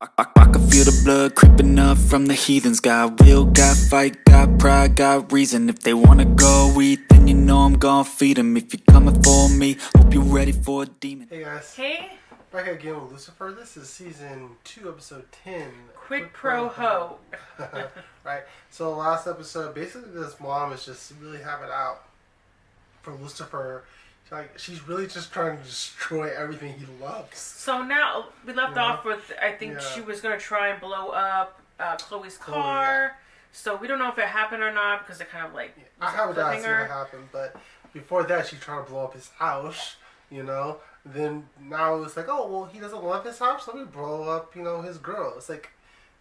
I can feel the blood creeping up from the heathens. Got will, got fight, got pride, got reason. If they wanna go eat, then you know I'm gon' feed them. If you're coming for me, hope you're ready for a demon. Hey guys. Hey. Back again with Lucifer. This is season 2, episode 10. Quid pro ho. Right. So last episode, basically this mom is just really having it out for Lucifer. She's really just trying to destroy everything he loves. So now we left off with, I think she was going to try and blow up Chloe's car. Yeah. So we don't know if it happened or not because it kind of like... I haven't asked what happened, but before that she tried to blow up his house, you know. Then now it's like, oh, well, he doesn't love his house, let me blow up, you know, his girl. It's like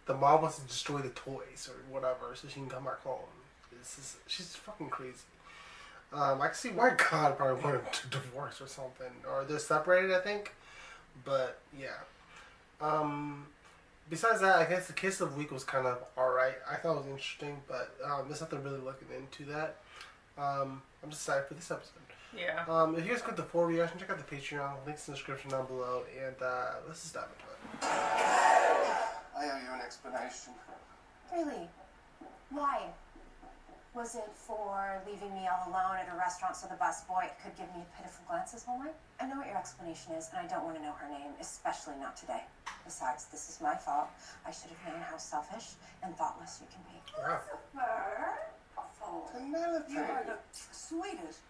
the mom wants to destroy the toys or whatever so she can come back home. She's fucking crazy. I can see why God probably wanted to divorce or something. Or they're separated, I think. But, yeah. Besides that, I guess the Kiss of the Week was kind of alright. I thought it was interesting, but there's nothing really looking into that. I'm just excited for this episode. Yeah. If you guys go to the full reaction, check out the Patreon. Links in the description down below. And let's just dive into it. I owe you an explanation. Really? Why? Was it for leaving me all alone at a restaurant so the busboy could give me pitiful glances all night? I know what your explanation is, and I don't want to know her name, especially not today. Besides, this is my fault. I should have known how selfish and thoughtless you can be. Wow. Penelope. You are the sweetest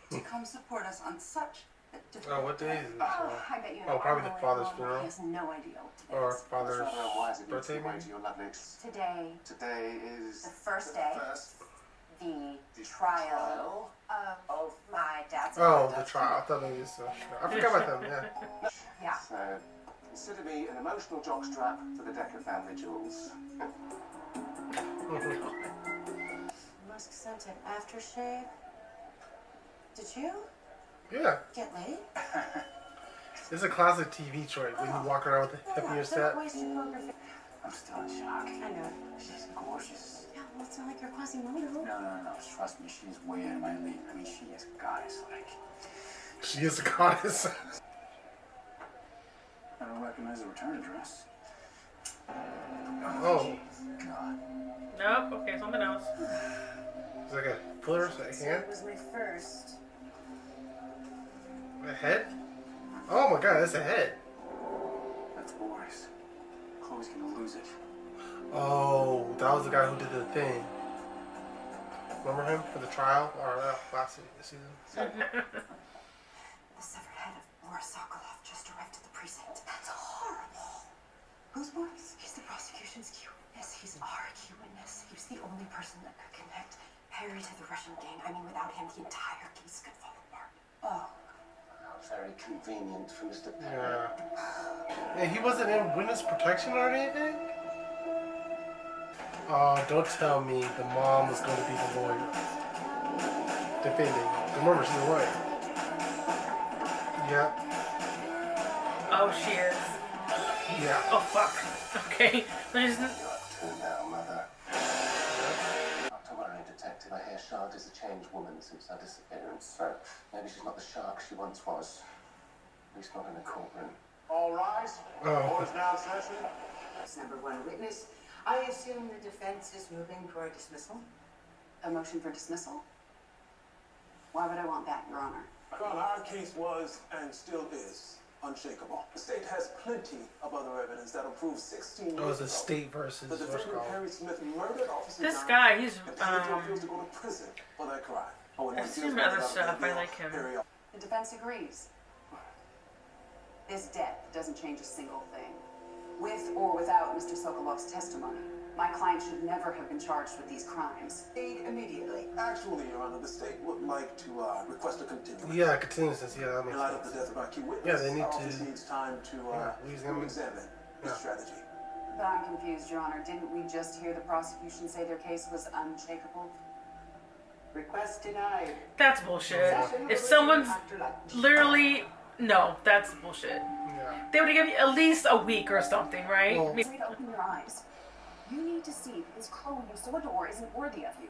to come support us on such a difficult what day is it? Oh, I bet you know. Probably the father's funeral. He has no idea what today Or is. father's birthday, maybe? Today Today is the first day. The trial of my dad's the trial. I thought maybe it was I forgot about them, yeah. Yeah. So, consider me an emotional jockstrap for the Decker family jewels. Musk scented aftershave. Did you Yeah. get laid? This is a classic TV trope when you walk around with a hip in your set. Don't waste your poker face. I'm still in shock. I know. She's gorgeous. Yeah, well, it's not like you're Quasimodo. No. Trust me, she's way out of my league. I mean, she is goddess-like. She is a goddess. I don't recognize the return address. Oh. God. Nope. Okay, something else. It's like a pillar, a hand, It was my first. a head. Oh my god, that's a head. That's Boris. Chloe's gonna lose it. Oh, that was the guy who did the thing. Remember him for the trial or last season? The severed head of Boris Sokolov just arrived at the precinct. That's horrible. Who's Boris? He's the prosecution's key witness. He's our key witness. He was the only person that could connect Harry to the Russian gang. I mean, without him, the entire case could fall apart. Oh. Very convenient for Mr. Perry. Yeah. And he wasn't in witness protection or anything? Oh, don't tell me the mom was going to be the lawyer. Defending. Remember, she's a lawyer. Yeah. Oh, she is. Yeah. Oh, fuck. Okay. There's... Turn down, Mother. Not to worry, Detective. I hear Shark is a changed woman since her disappearance, so maybe she's not the shark she once was. At least not in the courtroom. All rise. Oh. Court is now in session. As number one witness, I assume the defense is moving for a dismissal. A motion for dismissal? Why would I want that, Your Honor? Well, our case was and still is unshakable. The state has plenty of other evidence that'll prove 16 years Oh, it's a ago, state versus the what's defendant called. Perry Smith murdered Officer This Brown guy, he's, and Pedro refused to go to prison for that crime. Oh, and when I've he seen was other brought up stuff. in the I like him. Perry- The defense agrees. This death doesn't change a single thing. With or without Mr. Sokolov's testimony, my client should never have been charged with these crimes. Aid immediately. Actually, Your Honor, the state would like to request a continuance. Yeah, continuances. Yeah, that In makes light of the sense. death of our key witness, Yeah, they need our to- office needs time to re-examine. examine the Yeah. strategy. But I'm confused, Your Honor. Didn't we just hear the prosecution say their case was unshakable? Request denied. That's bullshit. If someone's literally... No, that's bullshit. Yeah. They would give you at least a week or something, right? Well- I mean, You need to open your eyes. You need to see that this Chloe you so adore isn't worthy of you.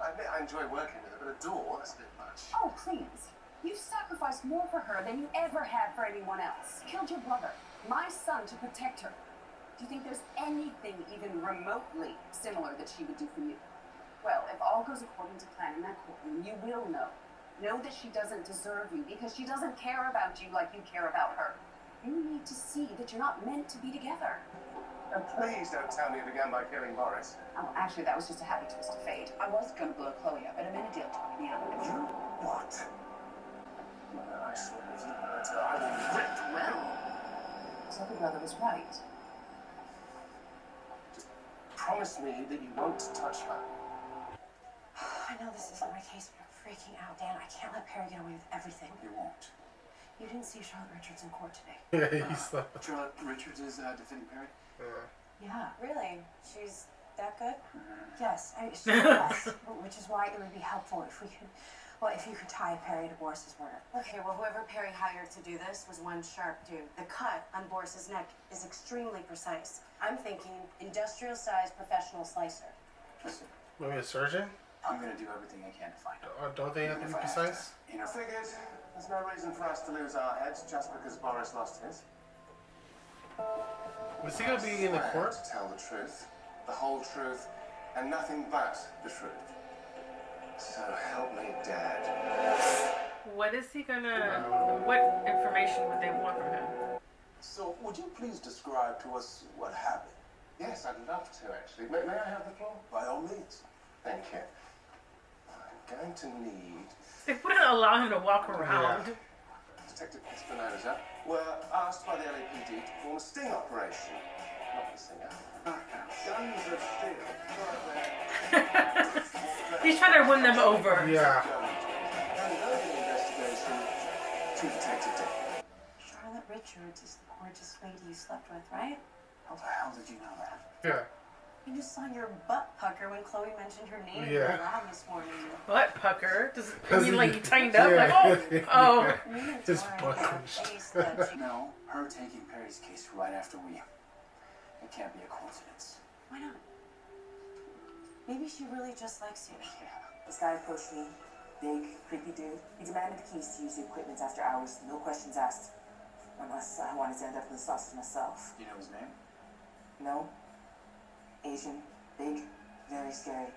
I admit I enjoy working with her, but a door, that's a bit much. Oh, please. You've sacrificed more for her than you ever have for anyone else. Killed your brother, my son, to protect her. Do you think there's anything even remotely similar that she would do for you? Well, if all goes according to plan in that courtroom, you will know. Know that she doesn't deserve you because she doesn't care about you like you care about her. You need to see that you're not meant to be together. And please don't tell me you began by killing Boris. Oh, actually, that was just a happy twist of fate. I was going to blow Chloe up, but I made a deal talking me out of it. You what? I swear if you heard her, I will rip. Well, so the brother was right. Just promise me that you won't touch her. I know this isn't my case, but I'm freaking out, Dan. I can't let Perry get away with everything. You won't. You didn't see Charlotte Richards in court today. Yeah, he slept. Charlotte Richards is defending Perry. Yeah. Really? She's that good? Yes. She's the best. Which is why it would be helpful if we could, well, if you could tie Perry to Boris's murder. Okay, well, whoever Perry hired to do this was one sharp dude. The cut on Boris's neck is extremely precise. I'm thinking industrial-sized professional slicer. Listen, Maybe a surgeon? I'm gonna do everything I can to find her. Or don't they have to Even be if I have precise? to, you know, Figured there's no reason for us to lose our heads just because Boris lost his. Was he gonna be in the I court? swear to tell the truth, the whole truth, and nothing but the truth. So help me, Dad. What is he gonna? What information would they want from him? So, would you please describe to us what happened? Yes, I'd love to, actually. May I have the floor? By all means. Thank you. I'm going to need They wouldn't allow him to walk around. Yeah. Detective Espinosa were asked by the LAPD to perform a sting operation. Not the singer. Guns of steel. He's trying to win them over. Yeah. And over the investigation to Detective Dick. Charlotte Richards is the gorgeous lady you slept with, right? how the hell did you know that? Yeah. You just saw your butt pucker when Chloe mentioned her name in Yeah. the lab this morning. Butt pucker. Does it mean he- like you tightened up? Yeah. Like, oh. I mean, it's His more butt like a clenched. face that she- No, her taking Perry's case right after we. It can't be a coincidence. Why not? Maybe she really just likes you. Yeah. This guy approached me, big, creepy dude. He demanded the keys to use the equipment after hours, no questions asked. Unless I wanted to end up in the sausage myself. You know his name? No? Asian, big, very scary.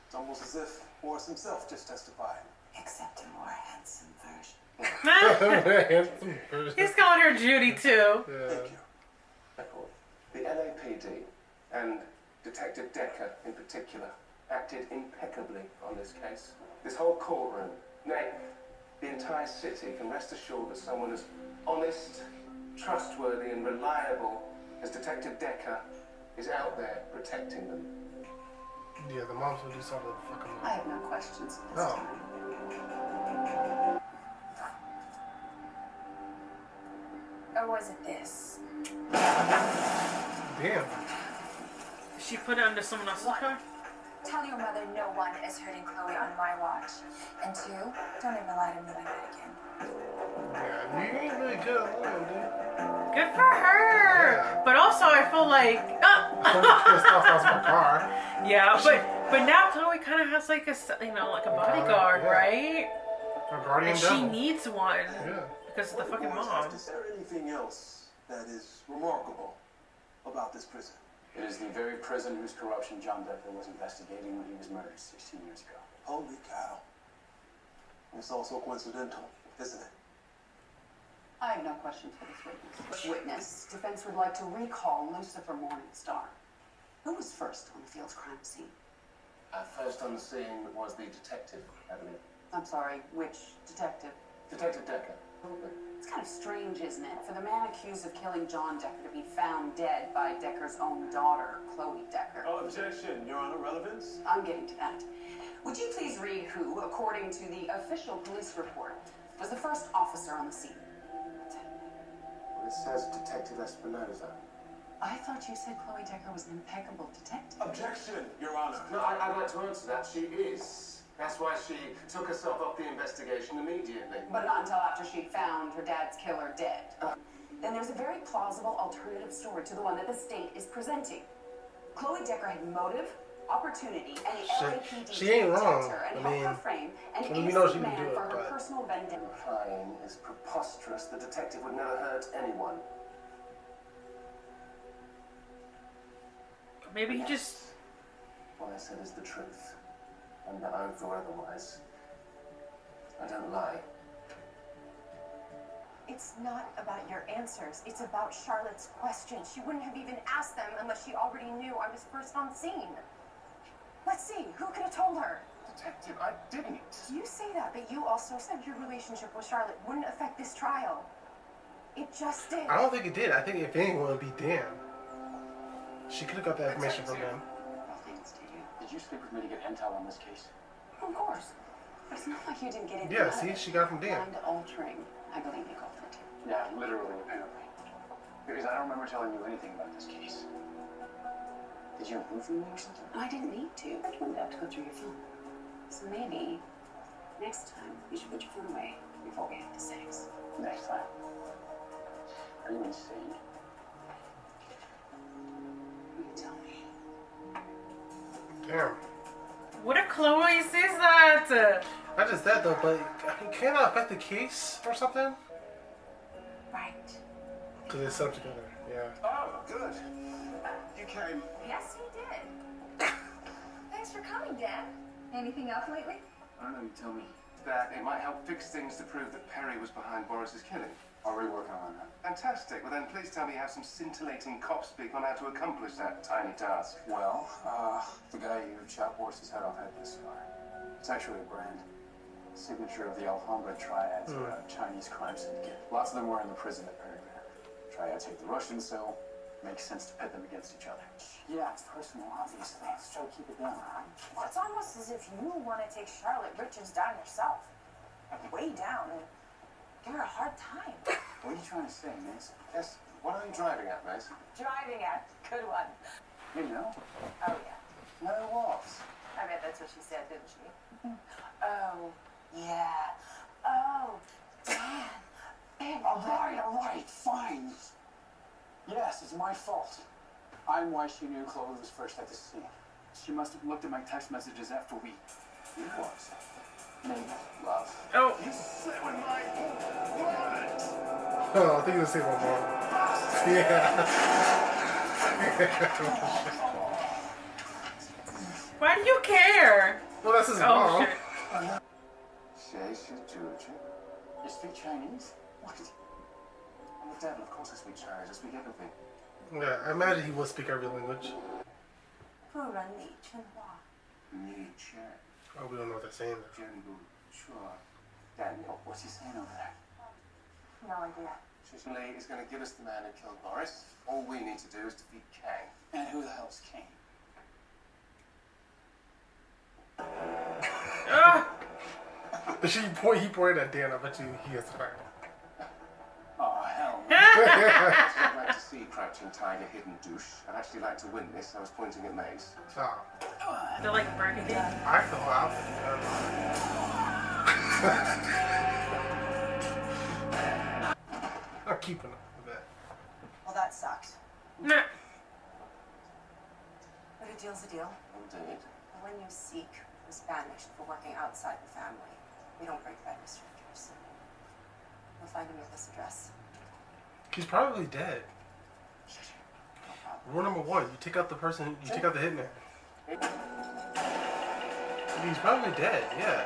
It's almost as if Boris himself just testified. Except a more handsome version. Handsome person. He's calling her Judy too. Yeah. Thank you. Record. The LAPD and Detective Decker in particular acted impeccably on this case. This whole courtroom, nay, the entire city can rest assured that someone as honest, trustworthy and reliable as Detective Decker is out there protecting them. Yeah, the moms would do something to fuck him I up. have no questions at this Oh. time. Or was it this? Damn. She put it under someone else's car. Tell your mother no one is hurting Chloe on my watch. And two, don't ever lie to me like that again. Yeah, you ain't really good at lying, dude. Good for her. Yeah. But also, I feel like, I'm pissed off I was my car. yeah. But now Chloe kind of has like a, like a bodyguard, Yeah. right? Her guardian And she devil. needs one Yeah. because of the fucking Boris, mom. Is there anything else that is remarkable about this prison? It is the very prison whose corruption John Decker was investigating when he was murdered 16 years ago. Holy cow. It's also coincidental, isn't it? I have no questions for this witness. Defense would like to recall Lucifer Morningstar. Who was first on the field's crime scene? First on the scene was the detective, I believe. I'm sorry, which detective? Detective Decker. It's kind of strange, isn't it, for the man accused of killing John Decker to be found dead by Decker's own daughter, Chloe Decker. Objection, Your Honor, relevance? I'm getting to that. Would you please read who, according to the official police report, was the first officer on the scene? Well, it says Detective Espinosa. I thought you said Chloe Decker was an impeccable detective. Objection, Your Honor. No, I'd like to answer that. She is. That's why she took herself off the investigation immediately. But not until after she'd found her dad's killer dead. Then there's a very plausible alternative story to the one that the state is presenting. Chloe Decker had motive, opportunity, and the LAPD she ain't to protect wrong. her and I help mean, her frame an we know she innocent can do man it, for her but- personal vendetta. Implying is preposterous. The detective would never hurt anyone. Maybe he just... What I said is the truth. Under oath or otherwise. I don't lie. It's not about your answers. It's about Charlotte's questions. She wouldn't have even asked them unless she already knew I was first on scene. Let's see, who could have told her? Detective, I didn't. You say that, but you also said your relationship with Charlotte wouldn't affect this trial. It just did. I don't think it did. I think if anyone, it would be Dan. She could have got that information from him. Did you speak with me to get intel on this case? Of course. But it's not like you didn't get it. Yeah, see, she got it from Dan. Mind altering, I believe you called it. Yeah, literally, apparently. Because I don't remember telling you anything about this case. Did you improve from me or something? I didn't need to. I wouldn't have to go through your phone. So maybe next time you should put your phone away before we have the sex. Next time. Are you insane? You tell me. Damn. What if Chloe sees that? Not just that though, but can that affect the case or something? Right. Because they slept together. Yeah. Oh, good. You came. Yes, he did. Thanks for coming, Dan. Anything up lately? I don't know, you tell me. That it might help fix things to prove that Perry was behind Boris's killing. Already working on that. Fantastic. Well then, please tell me you have some scintillating cop speak on how to accomplish that tiny task. Well, the guy you chopped Boris's head off had this scar. It's actually a brand. Signature of the Alhambra Triads, Chinese crime syndicate. Lots of them were in the prison at Perry Bear. Triads hate the Russians, so makes sense to pit them against each other. Yeah, it's personal, obviously. Let's try to keep it down. Well, it's almost as if you want to take Charlotte Richards down yourself. Way down and give her a hard time. What are you trying to say, Mason? Yes, what are you driving at, Mason? Driving at. Good one. You know? Oh, yeah. No what? I bet that's what she said, didn't she? Oh, yeah. Oh, Dan. Babe, All right, fine. Yes, it's my fault. I'm why she knew Chloe was first at the scene. She must have looked at my text messages after we... What? Maybe. Love. Oh. You slept with my wallet. Oh, I think you'll say one more. Yeah. Why do you care? Well, that's his Oh, mom. shit. You speak Chinese? What? I'm the devil, of course I speak Chinese. I speak everything. Yeah, I imagine he would speak every language. 不然你真话. Oh, we don't know what they're saying. Daniel, what's he saying over there? No idea. Lee is going to give us the man who killed Boris. All we need to do is defeat Kang. And who the hell's Kane? He pointed at Dan. I bet you he has to fire. Oh, hell. I'd like to see Crouching Tiger, Hidden Douche. I'd actually like to win this. I was pointing at Mace. Oh, They're like burgundy. I feel out. I'm keeping up with that. Well, that sucked. Nah. But a deal's a deal. Indeed. When you seek was banished for working outside the family, we don't break that with strangers. We'll find him at this address. He's probably dead. Rule number one: you take out the person. You take out the hitman. He's probably dead. Yeah.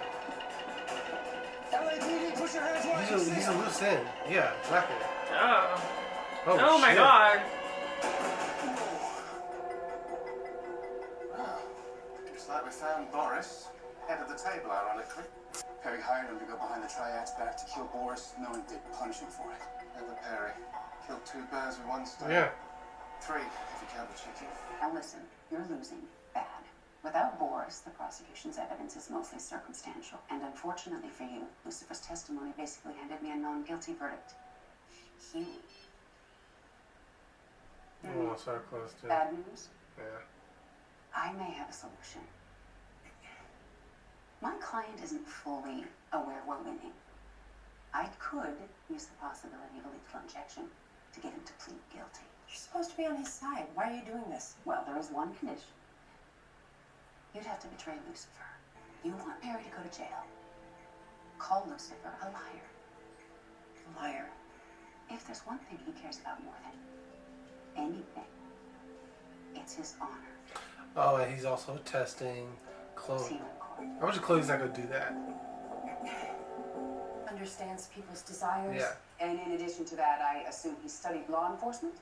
LAPD, put your hands where I can see He's a them. loose end. Yeah, exactly. Oh. Oh, Oh my shit. god. Looks like we found Boris. Head of the table, ironically. Perry hired him to go behind the Triads back to kill Boris, knowing they'd punish him for it. Never Perry. Killed 2 birds with 1 stone. Yeah. 3, if you count the chicken. Now listen, you're losing bad. Without Boris, the prosecution's evidence is mostly circumstantial. And unfortunately for you, Lucifer's testimony basically handed me a non-guilty verdict. He... Oh, so close to. Bad news? Yeah. I may have a solution. My client isn't fully aware we're winning. I could use the possibility of a lethal injection to get him to plead guilty. You're supposed to be on his side. Why are you doing this? Well, there is one condition. You'd have to betray Lucifer. You want Perry to go to jail. Call Lucifer a liar. A liar. If there's one thing he cares about more than anything, it's his honor. Oh, and he's also testing Chloe. I wish Chloe's not gonna do that. Understands people's desires. Yeah. And in addition to that, I assume he studied law enforcement?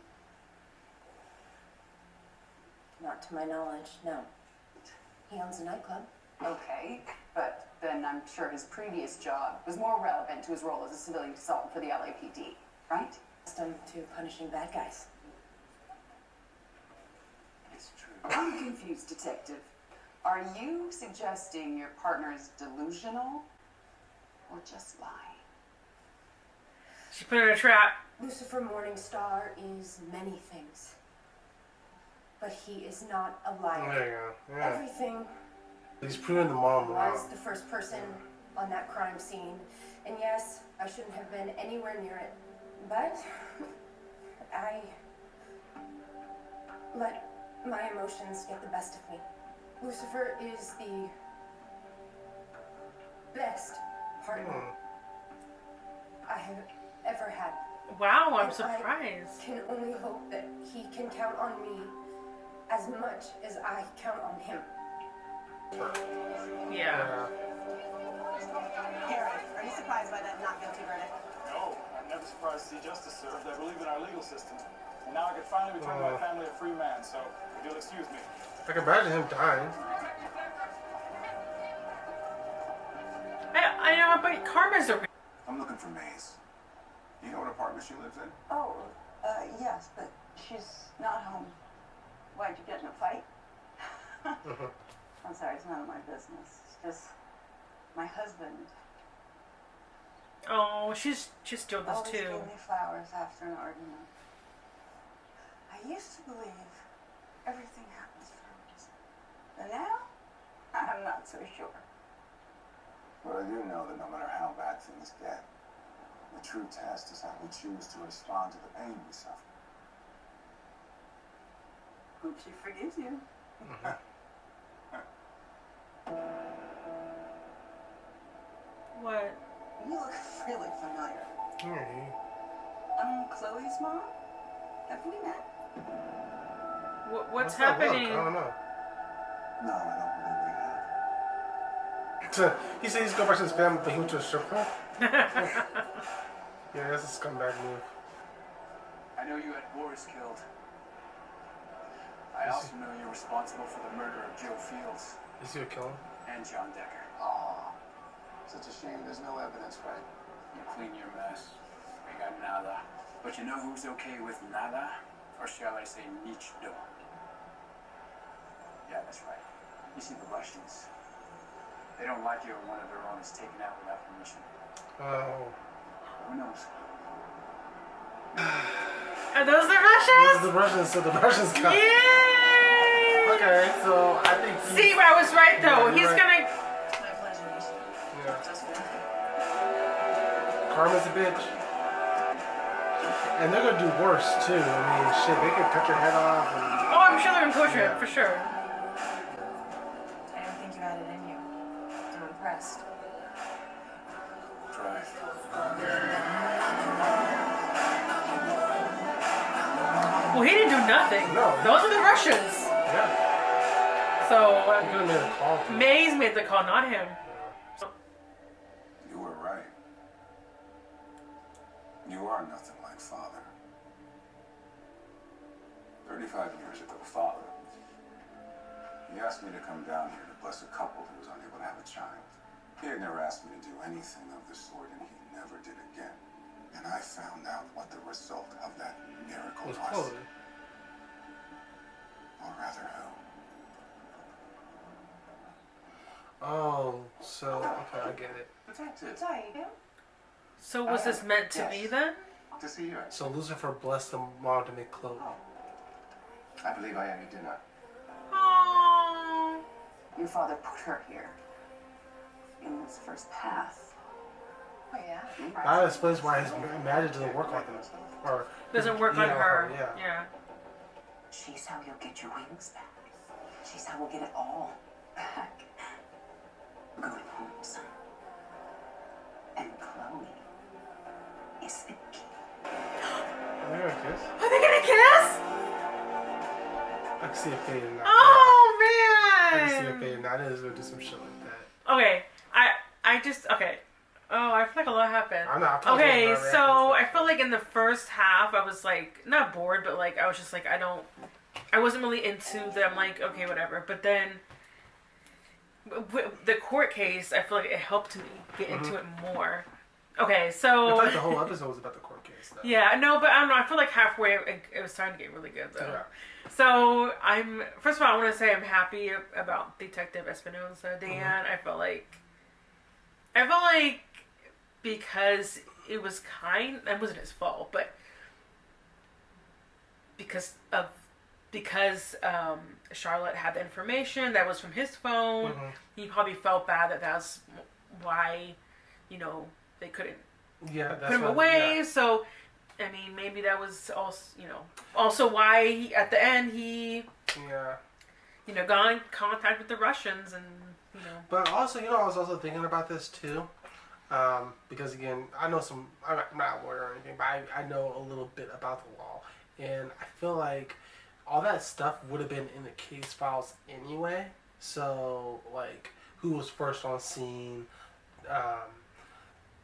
Not to my knowledge, no. He owns a nightclub. Okay, but then I'm sure his previous job was more relevant to his role as a civilian consultant for the LAPD, right? Accustomed to punishing bad guys. It's true. I'm confused, Detective. Are you suggesting your partner is delusional or just lying? She put her in a trap. Lucifer Morningstar is many things. But he is not a liar. There you go. Yeah. Everything He's proving the mom wrong. was the first person on that crime scene. And yes, I shouldn't have been anywhere near it. But I let my emotions get the best of me. Lucifer is the best partner I have ever had. Wow, I'm And surprised. I can only hope that he can count on me as much as I count on him. Yeah. Harry, are you surprised by that not guilty verdict? No, I'm never surprised to see justice served. I believe in our legal system. And now I can finally return to my family a free man, so if you'll excuse me. I can imagine him dying. I know, but Karma's a. I'm looking for Maze. You know what apartment she lives in? Oh, yes, but she's not home. Why'd you get in a fight? I'm sorry, it's none of my business. It's just my husband Oh, she's still this always too. gave me flowers after an argument. I used to believe everything happens for a reason. But now, I'm not so sure. But I do know that no matter how bad things get, the true test is how we choose to respond to the pain we suffer. Hope she forgives you. What? You look really familiar. Hmm. I'm Chloe's mom. Have we met? What's that look? happening? I don't know. No, I don't believe we have. He said he's going back to his family, but he went to a strip club. Yeah, that's a scumbag move. I know you had Boris killed. I also know you're responsible for the murder of Joe Fields Is he a killer? and John Decker. Oh, such a shame there's no evidence, right? You clean your mess. We got nada. But you know who's okay with nada? Or shall I say nichdo? Yeah, that's right. You see, the Russians, they don't like you when one of their own is taken out without permission. Oh. Who knows? Are those the This Russians? is the Russians, so the Russians got. Yay! Okay, so I think. See, I was right though. Yeah, He's you're gonna. My pleasure. Yeah. Karma's a bitch. And they're gonna do worse too. I mean, shit, they could cut your head off. And... Oh, I'm sure they're gonna torture him for sure. I don't think you had it in you. I'm impressed. Try. Well, he didn't do nothing. No. Those are the Russians. Yeah. So He could have made a call. To Maze made the call, not him. You were right. You are nothing like Father. 35 years ago, Father, he asked me to come down here to bless a couple who was unable to have a child. He had never asked me to do anything of the sort, and he never did again. And I found out what the result of that miracle was was. Chloe. Or rather, who? Oh, so okay, I get it. Detective. Sorry. So was this meant to be then? To see you. So Lucifer blessed the mom to make Chloe. I believe I owe you dinner. Oh. Your father put her here. In Lucifer's path. Oh, yeah? That explains why his magic doesn't work on him. Or Doesn't work on yeah, her. Yeah. Yeah. She's how you'll get your wings back. She's how we'll get it all back. Good home, son. And Chloe is the key. Are they gonna kiss? Are they gonna kiss? I can see it fading now. Oh I can see her fading. I know he's gonna do some shit like that. Okay, okay. Oh, I feel like a lot happened. I'm not. Okay, so I felt like in the first half, I was like not bored, but like I was just like I wasn't really into them. Like okay, whatever. But then the court case, I feel like it helped me get into it more. Okay, so I feel like the whole episode was about the court case, though. Yeah, no, but I don't know. I feel like halfway it was starting to get really good though. Yeah. So first of all, I want to say I'm happy about Detective Espinosa, Dan. I felt like because it was it wasn't his fault, but because Charlotte had the information that was from his phone, he probably felt bad that that's why, they couldn't put him away. Yeah. So, I mean, maybe that was also why at the end he got in contact with the Russians and. But also, I was also thinking about this too, because again, I'm not a lawyer or anything, but I know a little bit about the law, and I feel like all that stuff would have been in the case files anyway. So, like, who was first on scene,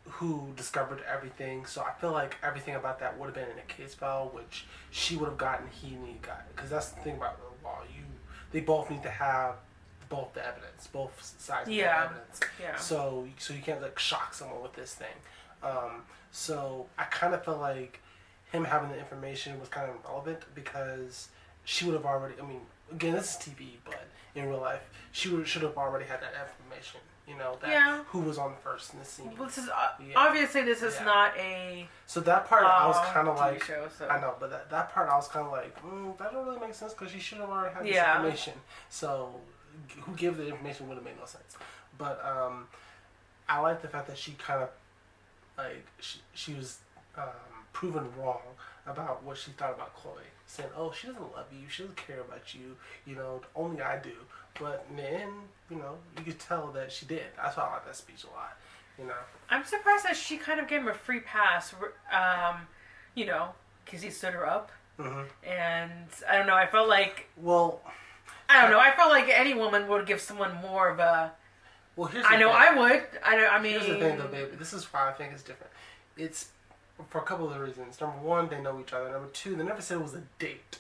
who discovered everything. So I feel like everything about that would have been in a case file, which she would have gotten, he got it. Because that's the thing about the law. They both need to have both the evidence, both sides of the evidence. Yeah. So you can't like shock someone with this thing. So I kind of felt like him having the information was kind of irrelevant because she would have already. I mean, again, this is TV, but in real life, she should have already had that information. Who was on first in the scene. Well, this is obviously this is not a. So that part I was kind of like, show, so. I know, but that part I was kind of like, that don't really make sense because she should have already had this information. So who gave the information would have made no sense. But I like the fact that she kind of like she was proven wrong about what she thought about Chloe, saying, "Oh, she doesn't love you. She doesn't care about you. Only I do." But then, you could tell that she did. That's why I like that speech a lot. I'm surprised that she kind of gave him a free pass. Because he stood her up. Mm-hmm. And I don't know. I felt like. Well. I don't know. I felt like any woman would give someone more of a. Well, here's the thing. I would. I mean. Here's the thing, though, baby. This is why I think it's different. It's for a couple of reasons. Number one, they know each other. Number two, they never said it was a date.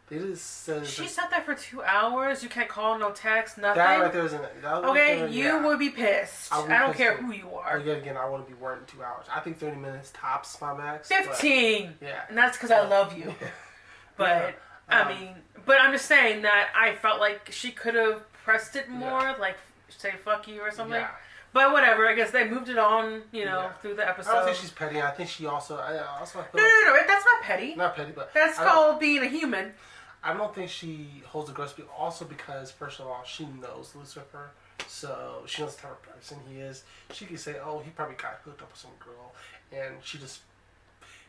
They just said. She sat there for 2 hours. You can't call, no text, nothing. That right there is okay, you would be pissed. I don't care who you are. But yet again, I wouldn't be working 2 hours. I think 30 minutes tops my max. 15. Yeah. And that's because I love you. Yeah. But but I'm just saying that I felt like she could have pressed it more, like say "fuck you" or something. Yeah. But whatever. I guess they moved it on, through the episode. I don't think she's petty. I think she also. I feel no. That's not petty. Not petty, but that's called being a human. I don't think she holds a grudge, but also because, first of all, she knows Lucifer, so she knows the type of person he is. She could say, "Oh, he probably got hooked up with some girl," and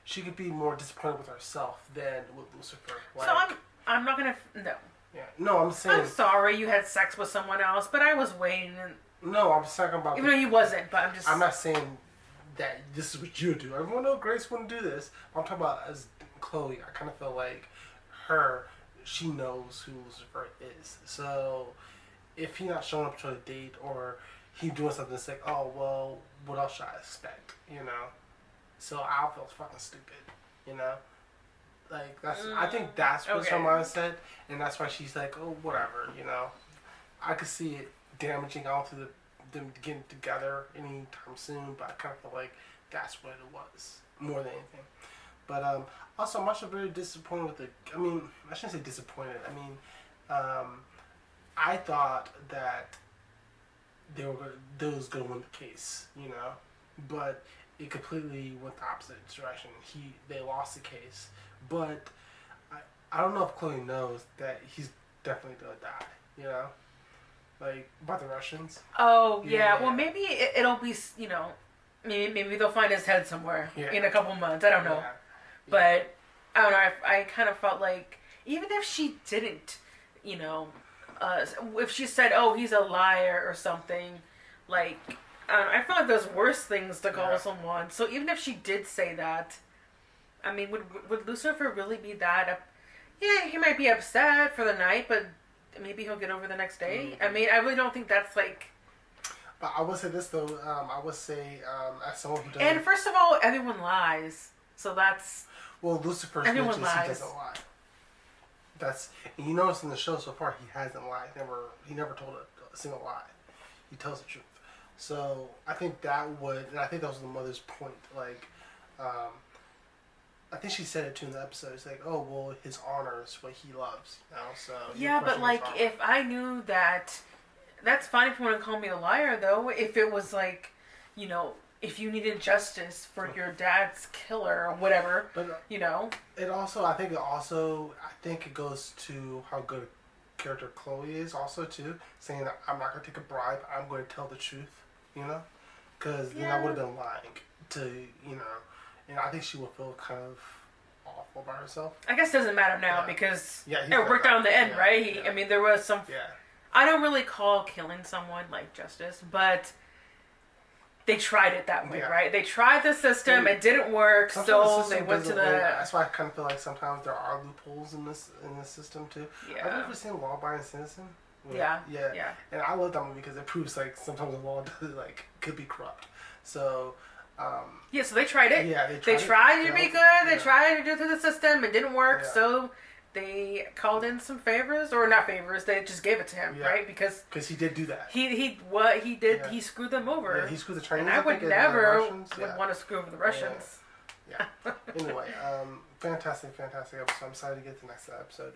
she could be more disappointed with herself than with Lucifer. Like, so I'm not gonna no. Yeah, no, I'm saying. I'm sorry you had sex with someone else, but I was waiting. No, I'm talking about. Even though he wasn't, but I'm not saying that this is what you do. Everyone knows Grace wouldn't do this. I'm talking about as Chloe. I kind of feel like she knows who Lucifer is. So if he's not showing up to a date or he doing something that's like, oh well, what else should I expect? So I feel fucking stupid. Like that's. I think that's what's her mindset, and that's why she's like, oh whatever. I could see it damaging all through them getting together anytime soon, but I kind of feel like that's what it was more than anything. But also, I'm also very disappointed with I mean, I shouldn't say disappointed. I mean, I thought that they was going to win the case, but it completely went the opposite direction. They lost the case, but I don't know if Chloe knows that he's definitely gonna die. Like about the Russians. Oh yeah. Well, maybe it'll be maybe they'll find his head somewhere in a couple months. I don't know. Yeah. But I don't know. I kind of felt like even if she didn't, if she said, "Oh, he's a liar" or something, like I feel like there's worse things to call someone. So even if she did say that, I mean, would Lucifer really be that? Yeah, he might be upset for the night, but maybe he'll get over the next day. I mean, I really don't think that's like. But I would say this though. I would say as someone who doesn't. And first of all, everyone lies, so that's. Well, Lucifer everyone lies. He doesn't lie. That's you notice in the show so far he hasn't lied. He never told a single lie. He tells the truth. So I think that would, and I think that was the mother's point. Like, I think she said it too in the episode. It's like, oh well, his honor is what he loves. You know? So yeah, but like if I knew that, that's fine if you want to call me a liar though. If it was like, you know, if you needed justice for your dad's killer or whatever, but, you know. I think it goes to how good character Chloe is also too, saying that I'm not going to take a bribe, I'm going to tell the truth, you know, because then I would have been lying to, you know, and I think she would feel kind of awful by herself. I guess it doesn't matter now because it worked out in the end, right? I mean, there was some. Yeah. I don't really call killing someone like justice, but they tried it that way, right? They tried the system, it didn't work, so they went to the. That's why I kind of feel like sometimes there are loopholes in this system too. Yeah. Have you ever seen Law Abiding Citizen? Yeah. And I love that movie because it proves like sometimes the law could be corrupt. So. So they tried it. Yeah, they tried to be good. They tried to do it through the system. It didn't work. Yeah. So they called in some favors, or not favors. They just gave it to him, right? Because he did do that. He did. Yeah. He screwed them over. Yeah, he screwed the Chinese. And I would never want to screw over the Russians. Yeah. Anyway, fantastic episode. I'm excited to get to the next episode.